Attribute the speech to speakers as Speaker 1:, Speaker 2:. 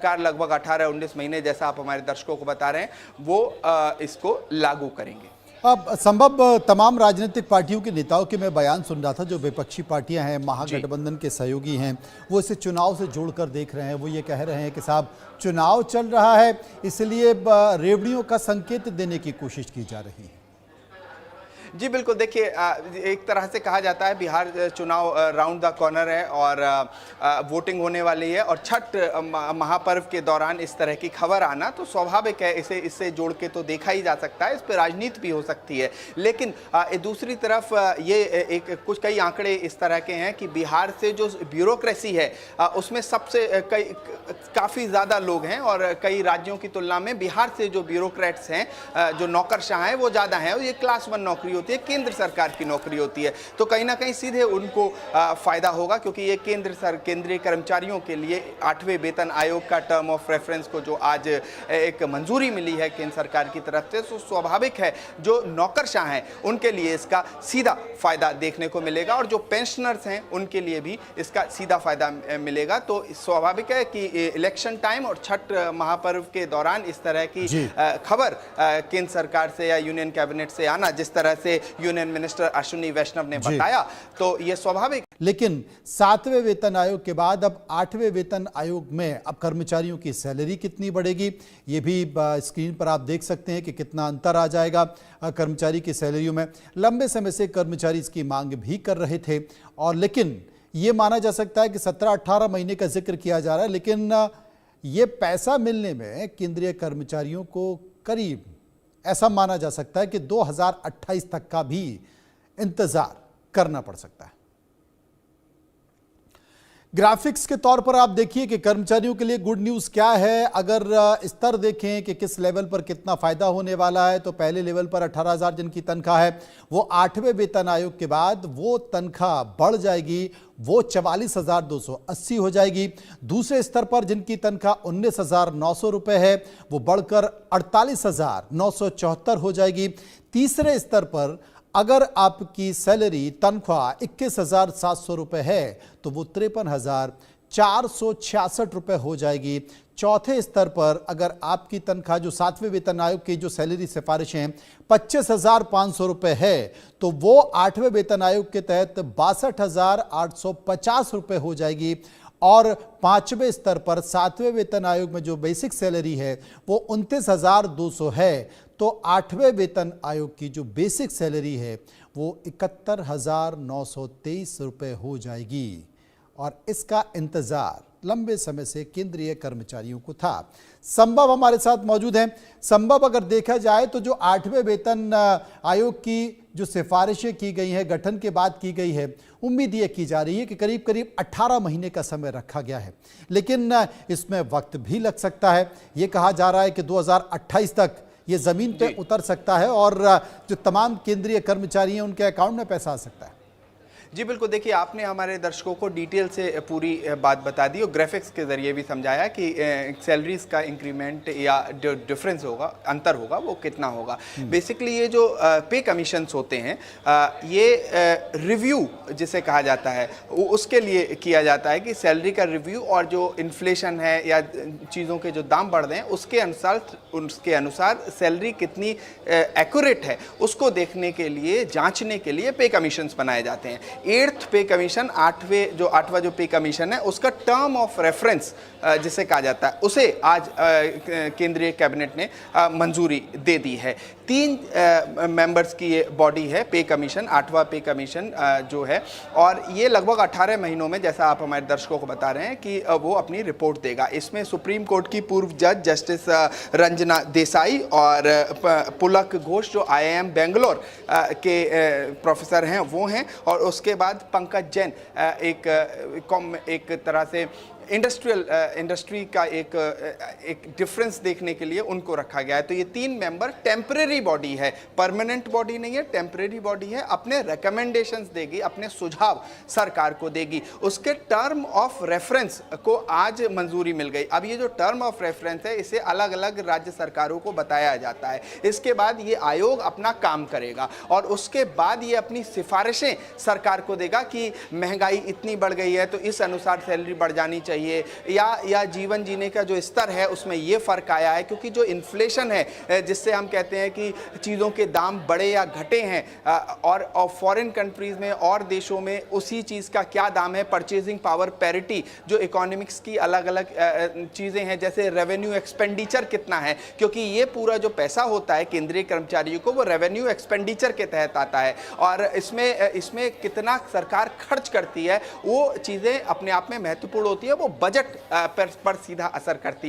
Speaker 1: सरकार लगभग 18-19 महीने, जैसा आप हमारे दर्शकों को बता रहे हैं, वो इसको लागू करेंगे।
Speaker 2: अब संभव तमाम राजनीतिक पार्टियों के नेताओं के मैं बयान सुन रहा था, जो विपक्षी पार्टियां हैं, महागठबंधन के सहयोगी हैं, वो इसे चुनाव से जोड़कर देख रहे हैं। वो ये कह रहे हैं कि साहब चुनाव चल रहा है, इसलिए रेवड़ियों का संकेत देने की कोशिश की जा रही है।
Speaker 1: जी बिल्कुल, देखिए एक तरह से कहा जाता है बिहार चुनाव राउंड द कॉर्नर है और वोटिंग होने वाली है, और छठ महापर्व के दौरान इस तरह की खबर आना तो स्वाभाविक है। इससे जोड़ के तो देखा ही जा सकता है, इस पर राजनीति भी हो सकती है। लेकिन दूसरी तरफ ये कई आंकड़े इस तरह के हैं कि बिहार से जो ब्यूरोक्रेसी है उसमें काफ़ी ज़्यादा लोग हैं, और कई राज्यों की तुलना में बिहार से जो ब्यूरोक्रेट्स हैं, जो नौकरशाह हैं, वो ज़्यादा हैं, और ये क्लास 1 नौकरी होती है, केंद्र सरकार की नौकरी होती है। तो कहीं ना कहीं सीधे उनको फायदा होगा, क्योंकि ये केंद्रीय कर्मचारियों के लिए 8वें वेतन आयोग का टर्म ऑफ रेफरेंस को जो आज एक मंजूरी मिली है केंद्र सरकार की तरफ से, तो स्वाभाविक है जो नौकरशाह हैं उनके लिए इसका सीधा फायदा देखने को मिलेगा, और जो पेंशनर्स हैं उनके लिए भी इसका सीधा फायदा मिलेगा। तो स्वाभाविक है कि इलेक्शन टाइम और छठ महापर्व के दौरान इस तरह की खबर केंद्र सरकार से या यूनियन कैबिनेट से आना, जिस तरह से यूनियन मिनिस्टर अश्विनी वैष्णव ने बताया, तो यह स्वाभाविक।
Speaker 2: लेकिन 7वें वेतन आयोग के बाद अब 8वें वेतन आयोग में अब कर्मचारियों की सैलरी कितनी बढ़ेगी, ये भी स्क्रीन पर आप देख सकते हैं कि कितना अंतर आ जाएगा कर्मचारी की सैलरियों में। लंबे समय से कर्मचारी इसकी मांग भी कर रहे थे, और लेकिन ये माना जा सकता है कि 17-18 महीने का जिक्र किया जा रहा है, लेकिन ये पैसा मिलने में केंद्रीय कर्मचारियों को करीब ऐसा माना जा सकता है कि 2028 तक का भी इंतजार करना पड़ सकता है। ग्राफिक्स के तौर पर आप देखिए कि कर्मचारियों के लिए गुड न्यूज़ क्या है। अगर स्तर देखें कि किस लेवल पर कितना फायदा होने वाला है, तो पहले लेवल पर 18,000 जिनकी तनख्वाह है, वो 8वें वेतन आयोग के बाद वो तनख्वाह बढ़ जाएगी, वो 44,280 हो जाएगी। दूसरे स्तर पर जिनकी तनख्वाह 19,900 रुपये है, वो बढ़कर 48,974 हो जाएगी। तीसरे स्तर पर अगर आपकी सैलरी तनख्वाह 21,700 रुपये है, तो वो 53,466 रुपये हो जाएगी। चौथे स्तर पर अगर आपकी तनख्वाह जो 7वें वेतन आयोग की जो सैलरी सिफारिशें 25,500 रुपये है, तो वो 8वें वेतन आयोग के तहत 62,850 रुपये हो जाएगी। और 5वें स्तर पर 7वें वेतन आयोग में जो बेसिक सैलरी है वो 29,200 है, तो 8वें वेतन आयोग की जो बेसिक सैलरी है वो 71,923 रुपये हो जाएगी। और इसका इंतजार लंबे समय से केंद्रीय कर्मचारियों को था। संभव हमारे साथ मौजूद हैं। संभव अगर देखा जाए तो जो 8वें वेतन आयोग की जो सिफारिशें की गई हैं, गठन के बाद की गई है, उम्मीद ये की जा रही है कि करीब करीब 18 महीने का समय रखा गया है, लेकिन इसमें वक्त भी लग सकता है। ये कहा जा रहा है कि 2028 तक ये जमीन पे उतर सकता है, और जो तमाम केंद्रीय कर्मचारी हैं उनके अकाउंट में पैसा आ सकता है।
Speaker 1: जी बिल्कुल, देखिए आपने हमारे दर्शकों को डिटेल से पूरी बात बता दी, और ग्राफिक्स के ज़रिए भी समझाया कि सैलरीज का इंक्रीमेंट या जो डिफरेंस होगा, अंतर होगा, वो कितना होगा। बेसिकली ये जो पे कमीशंस होते हैं, ये रिव्यू जिसे कहा जाता है, उसके लिए किया जाता है कि सैलरी का रिव्यू और जो इन्फ्लेशन है या चीज़ों के जो दाम बढ़ रहे हैं उसके अनुसार सैलरी कितनी एक्यूरेट है, उसको देखने के लिए, जाँचने के लिए पे कमीशंस बनाए जाते हैं। 8th पे कमीशन, 8वां जो पे कमीशन है, उसका टर्म ऑफ रेफरेंस जिसे कहा जाता है, उसे आज केंद्रीय कैबिनेट ने मंजूरी दे दी है। 3 मेंबर्स की ये बॉडी है पे कमीशन, 8वां पे कमीशन जो है, और ये लगभग 18 महीनों में, जैसा आप हमारे दर्शकों को बता रहे हैं, कि वो अपनी रिपोर्ट देगा। इसमें सुप्रीम कोर्ट की पूर्व जज जस्टिस रंजना देसाई और पुलक घोष जो IIM बेंगलोर के प्रोफेसर हैं वो हैं, और उसके बाद पंकज जैन एक तरह से इंडस्ट्री का एक डिफरेंस देखने के लिए उनको रखा गया है। तो ये 3 मेंबर टेम्परेरी बॉडी है, परमानेंट बॉडी नहीं है, टेम्परेरी बॉडी है। अपने रिकमेंडेशंस देगी, अपने सुझाव सरकार को देगी। उसके टर्म ऑफ रेफरेंस को आज मंजूरी मिल गई। अब ये जो टर्म ऑफ रेफरेंस है, इसे अलग अलग राज्य सरकारों को बताया जाता है। इसके बाद ये आयोग अपना काम करेगा, और उसके बाद ये अपनी सिफारिशें सरकार को देगा कि महंगाई इतनी बढ़ गई है तो इस अनुसार सैलरी बढ़ जानी चाहिए, चाहिए, या जीवन जीने का जो स्तर है उसमें ये फ़र्क आया है, क्योंकि जो इन्फ्लेशन है जिससे हम कहते हैं कि चीज़ों के दाम बढ़े या घटे हैं, और फॉरेन कंट्रीज़ में और देशों में उसी चीज़ का क्या दाम है, परचेजिंग पावर पैरिटी, जो इकोनॉमिक्स की अलग अलग चीज़ें हैं, जैसे रेवेन्यू एक्सपेंडिचर कितना है, क्योंकि ये पूरा जो पैसा होता है केंद्रीय कर्मचारियों को वो रेवेन्यू एक्सपेंडिचर के तहत आता है, और इसमें कितना सरकार खर्च करती है वो चीज़ें अपने आप में महत्वपूर्ण होती है, वो बजट पर सीधा असर करती है।